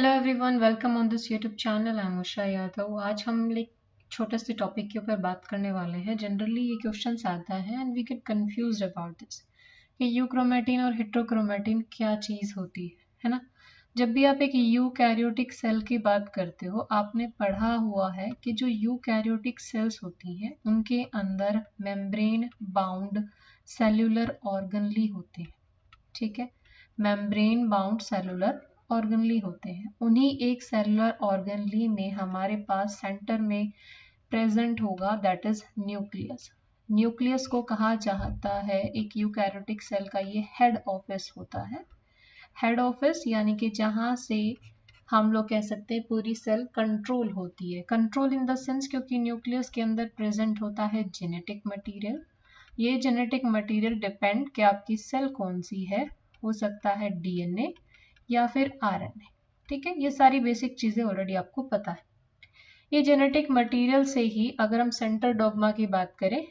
Hello everyone, welcome on this YouTube channel. I am Usha Yadav. आज हम एक छोटे से टॉपिक के ऊपर बात करने वाले हैं। जनरली ये क्वेश्चंस आता है and we get confused about this कि यूक्रोमेटिन और हेट्रोक्रोमेटिन क्या चीज़ होती है ना। जब भी आप एक यूकैरियोटिक सेल की बात करते हो, आपने पढ़ा हुआ है कि जो यूकैरियोटिक सेल्स होती हैं उनके अंदर मेम्ब्रेन बाउंड सेल्यूलर ऑर्गनली होते हैं। ठीक है, मेम्ब्रेन बाउंड सेलुलर ऑर्गनली होते हैं। उन्हीं एक सेलुलर ऑर्गनली में हमारे पास सेंटर में प्रेजेंट होगा, दैट इज न्यूक्लियस। न्यूक्लियस को कहा जाता है एक यूकैरियोटिक सेल का ये हेड ऑफिस होता है। हेड ऑफिस यानी कि जहां से हम लोग कह सकते हैं पूरी सेल कंट्रोल होती है। कंट्रोल इन द सेंस क्योंकि न्यूक्लियस के अंदर प्रेजेंट होता है जेनेटिक मटेरियल। ये जेनेटिक मटेरियल डिपेंड कि आपकी सेल कौन सी है, हो सकता है डीएनए या फिर आरएनए। ठीक है, ये सारी बेसिक चीजें ऑलरेडी आपको पता है। ये जेनेटिक मटेरियल से ही अगर हम सेंट्रल डॉग्मा की बात करें,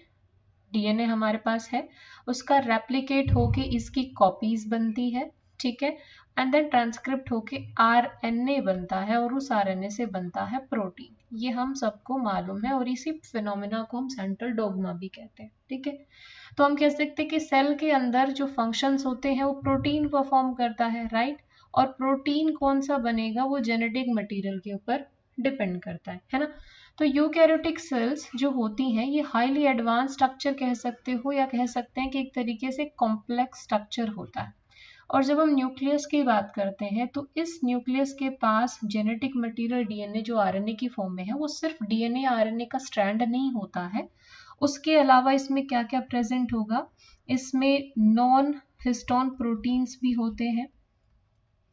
डीएनए हमारे पास है, उसका रेप्लिकेट होके इसकी कॉपीज बनती है। ठीक है, एंड देन ट्रांसक्रिप्ट होके आरएनए बनता है और उस आरएनए से बनता है प्रोटीन। ये हम सबको मालूम है और इसी फिनोमेना को हम सेंट्रल डॉग्मा भी कहते हैं। ठीक है, तो हम कह सकते हैं कि सेल के अंदर जो फंक्शंस होते हैं वो प्रोटीन परफॉर्म करता है, राइट। और प्रोटीन कौन सा बनेगा वो जेनेटिक मटेरियल के ऊपर डिपेंड करता है ना। तो यूकैरियोटिक सेल्स जो होती हैं ये हाईली एडवांस स्ट्रक्चर कह सकते हो या कह सकते हैं कि एक तरीके से कॉम्प्लेक्स स्ट्रक्चर होता है। और जब हम न्यूक्लियस की बात करते हैं तो इस न्यूक्लियस के पास जेनेटिक मटेरियल डीएनए जो आरएनए की फॉर्म में है, वो सिर्फ डीएनए आरएनए का स्ट्रैंड नहीं होता है, उसके अलावा इसमें क्या क्या प्रेजेंट होगा, इसमें नॉन हिस्टोन प्रोटीन्स भी होते हैं।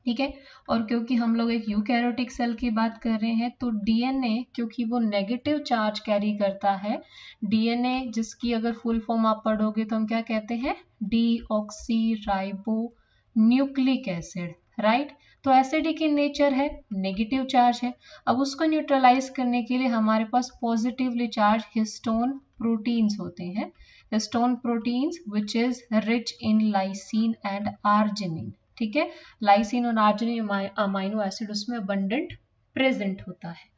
ठीक है, और क्योंकि हम लोग एक यूकैरियोटिक सेल की बात कर रहे हैं तो डीएनए क्योंकि वो नेगेटिव चार्ज कैरी करता है, डीएनए जिसकी अगर फुल फॉर्म आप पढ़ोगे तो हम क्या कहते हैं, deoxy ribo nucleic acid, right. तो एसिडिक इन नेचर है, नेगेटिव चार्ज है। अब उसको न्यूट्रलाइज करने के लिए हमारे पास पॉजिटिवली चार्ज हिस्टोन प्रोटीन्स होते हैं। Histone proteins which is rich in lysine and arginine. ठीक है, लाइसिन और आर्जिनिन अमाइनो एसिड उसमें अबंडेंट प्रेजेंट होता है।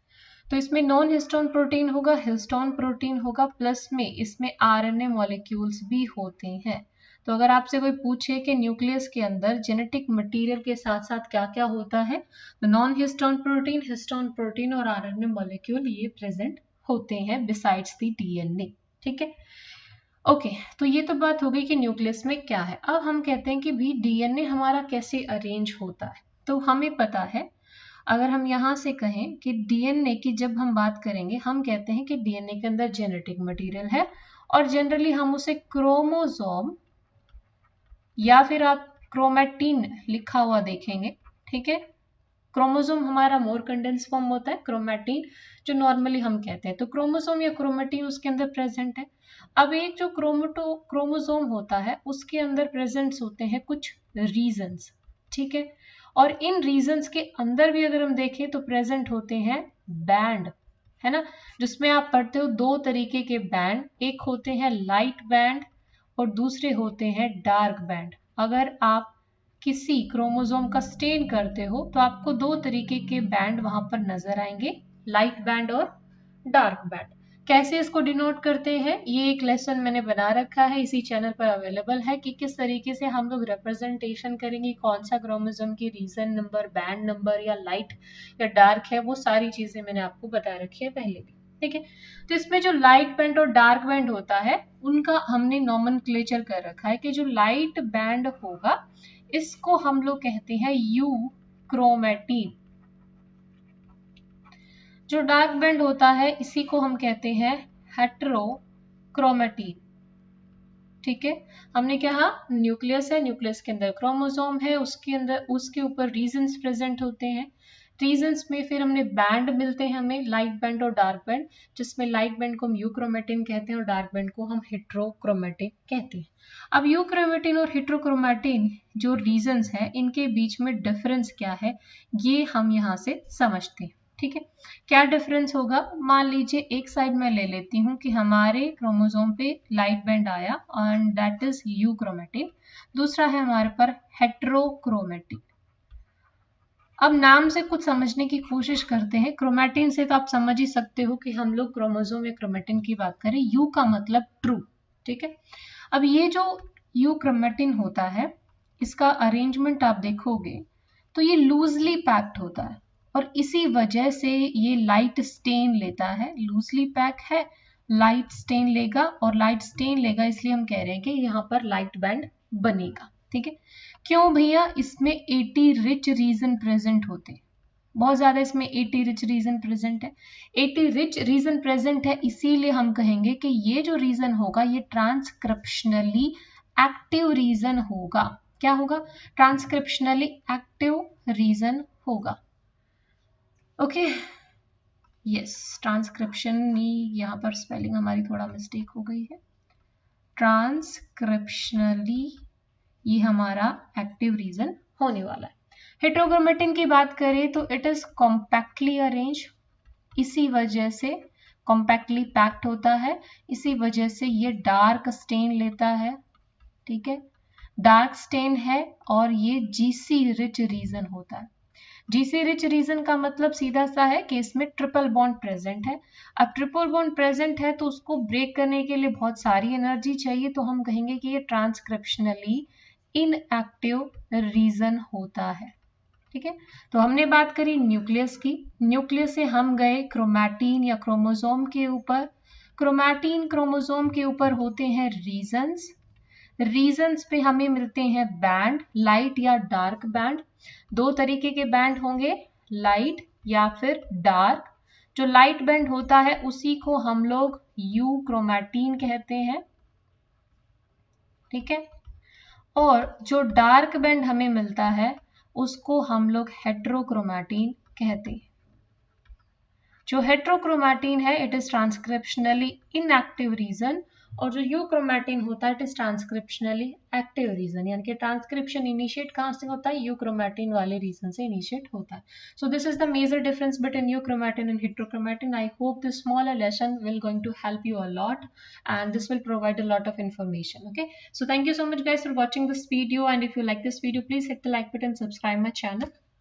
तो इसमें नॉन हिस्टोन प्रोटीन होगा, हिस्टोन प्रोटीन होगा, प्लस में इसमें आरएनए मॉलिक्यूल्स भी होते हैं। तो अगर आपसे कोई पूछे कि न्यूक्लियस के अंदर जेनेटिक मटेरियल के साथ साथ क्या क्या होता है, तो non histone protein, histone protein और आरएनए मॉलिक्यूल ये प्रेजेंट होते हैं बिसाइड्स द डीएनए। ठीक है, ओके, तो ये तो बात हो गई कि न्यूक्लियस में क्या है। अब हम कहते हैं कि भी डीएनए हमारा कैसे अरेंज होता है। तो हमें पता है, अगर हम यहाँ से कहें कि डीएनए की जब हम बात करेंगे, हम कहते हैं कि डीएनए के अंदर जेनेटिक मटेरियल है और जनरली हम उसे क्रोमोसोम या फिर आप क्रोमैटिन लिखा हुआ देखेंगे। ठीक है, क्रोमोसोम हमारा मोर कंडेंस फॉर्म होता है, क्रोमैटिन जो नॉर्मली हम कहते हैं, तो क्रोमोसोम या क्रोमैटिन उसके अंदर प्रेजेंट है। अब एक जो क्रोमोसोम होता है उसके अंदर प्रेजेंट होते हैं कुछ रीजन्स। ठीक है, और इन रीजन्स के अंदर भी अगर हम देखें तो प्रेजेंट होते हैं बैंड, है ना, जिसमें आप पढ़ते हो दो तरीके के बैंड, एक होते हैं लाइट बैंड और दूसरे होते हैं डार्क बैंड। अगर आप किसी क्रोमोसोम का स्टेन करते हो तो आपको दो तरीके के बैंड वहां पर नजर आएंगे, लाइट बैंड और डार्क बैंड। कैसे इसको डिनोट करते हैं, ये एक लेसन मैंने बना रखा है, इसी चैनल पर अवेलेबल है कि किस तरीके से हम लोग रिप्रेजेंटेशन करेंगे, कौन सा क्रोमोसोम की रीजन नंबर, बैंड नंबर या लाइट या डार्क है, वो सारी चीजें मैंने आपको बता रखी है पहले भी। ठीक है, तो इसमें जो लाइट बैंड और डार्क बैंड होता है उनका हमने नॉमेनक्लेचर कर रखा है कि जो लाइट बैंड होगा इसको हम लोग कहते हैं यू क्रोमेटिन। जो डार्क बैंड होता है इसी को हम कहते हैं हेट्रोक्रोमेटिन। ठीक है, हमने कहा न्यूक्लियस है, न्यूक्लियस के अंदर क्रोमोसोम है, उसके अंदर उसके ऊपर रीजन्स प्रेजेंट होते हैं। रीजन्स में फिर हमने बैंड मिलते हैं हमें, लाइट बैंड और डार्क बैंड, जिसमें लाइट बैंड को हम यूक्रोमेटिन कहते हैं और डार्क बैंड को हम हेट्रोक्रोमेटिन कहते हैं। अब यूक्रोमेटिन और हेट्रोक्रोमेटिन जो रीजन्स हैं इनके बीच में डिफरेंस क्या है ये हम यहाँ से समझते हैं। ठीक है, क्या डिफरेंस होगा, मान लीजिए एक साइड में ले लेती हूँ कि हमारे क्रोमोसोम पे लाइट बैंड आया एंड दैट इज यूक्रोमेटिन, दूसरा है हमारे पर हेट्रोक्रोमेटिन। अब नाम से कुछ समझने की कोशिश करते हैं। क्रोमैटिन से तो आप समझ ही सकते हो कि हम लोग क्रोमोसोम या क्रोमैटिन की बात करें। यू का मतलब ट्रू, ठीक है। अब ये जो यू क्रोमैटिन होता है, इसका अरेंजमेंट आप देखोगे तो ये लूजली पैक्ड होता है और इसी वजह से ये लाइट स्टेन लेता है। लूजली पैक है, लाइट स्टेन लेगा, और लाइट स्टेन लेगा इसलिए हम कह रहे हैं कि यहाँ पर लाइट बैंड बनेगा, ठीक है। क्यों भैया? इसमें 80 रिच रीजन प्रेजेंट होते हैं, बहुत ज्यादा इसमें 80 रिच रीजन प्रेजेंट है। 80 रिच रीजन प्रेजेंट है, इसीलिए हम कहेंगे कि ये जो रीजन होगा ये ट्रांसक्रिप्शनली एक्टिव रीजन होगा। क्या होगा? ट्रांसक्रिप्शनली एक्टिव रीजन होगा। ओके, यस, ट्रांसक्रिप्शन, यहाँ पर स्पेलिंग हमारी थोड़ा मिस्टेक हो गई है। ट्रांसक्रिप्शनली ये हमारा एक्टिव रीजन होने वाला है। हेट्रोक्रोमेटिन की बात करें तो इट इज कॉम्पैक्टली अरेंज, इसी वजह से कॉम्पैक्टली पैक्ड होता है, इसी वजह से ये डार्क स्टेन लेता है, ठीक है। डार्क स्टेन है और ये जीसी रिच रीजन होता है। जीसी रिच रीजन का मतलब सीधा सा है कि इसमें ट्रिपल बॉन्ड प्रेजेंट है। अब ट्रिपल बॉन्ड प्रेजेंट है तो उसको ब्रेक करने के लिए बहुत सारी एनर्जी चाहिए, तो हम कहेंगे कि ये ट्रांसक्रिप्शनली इनएक्टिव रीजन होता है, ठीक है। तो हमने बात करी न्यूक्लियस की। न्यूक्लियस से हम गए क्रोमैटिन या क्रोमोसोम के ऊपर। क्रोमैटिन क्रोमोसोम के ऊपर होते हैं रीजन्स। रीजन्स पे हमें मिलते हैं बैंड, लाइट या डार्क बैंड। दो तरीके के बैंड होंगे, लाइट या फिर डार्क। जो लाइट बैंड होता है उसी को हम लोग यू क्रोमैटिन कहते हैं, ठीक है। और जो डार्क बैंड हमें मिलता है उसको हम लोग हेट्रोक्रोमैटिन कहते हैं। जो हेट्रोक्रोमैटिन है it is transcriptionally inactive region, और जो यूक्रोमैटिन होता है it is transcriptionally active region, यानी कि ट्रांसक्रिप्शन इनिशिएट कहां से होता है? यूक्रोमैटिन वाले रीजन से इनिशिएट होता है। So this is the major difference between euchromatin and heterochromatin. I hope this smaller lesson will going to help you a lot, and this will provide a lot of information. Okay, so thank you so much guys for watching this video, and if you like this video please hit the like button, subscribe my channel.